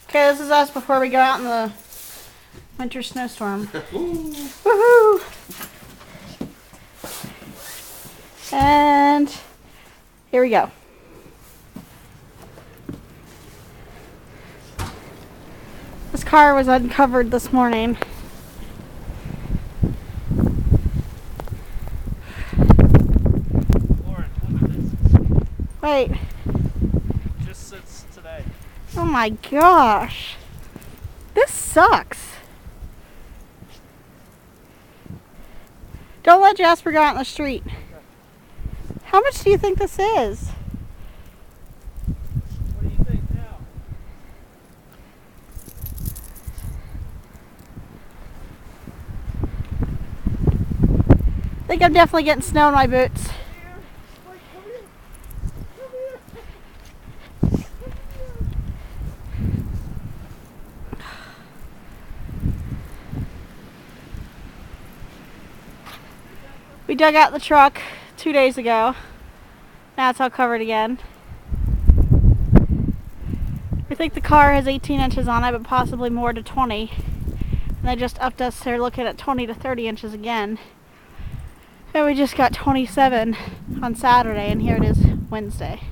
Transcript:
Okay, this is us before we go out in the winter snowstorm. Woohoo! And here we go. This car was uncovered this morning. Lauren, look at this. Wait. Just since today. Oh my gosh. This sucks. Don't let Jasper go out in the street. How much do you think this is? What do you think now? I think I'm definitely getting snow in my boots. We dug out the truck 2 days ago. Now it's all covered again. We think the car has 18 inches on it, but possibly more to 20. And they just upped us. They're looking at 20 to 30 inches again. And we just got 27 on Saturday, and here it is Wednesday.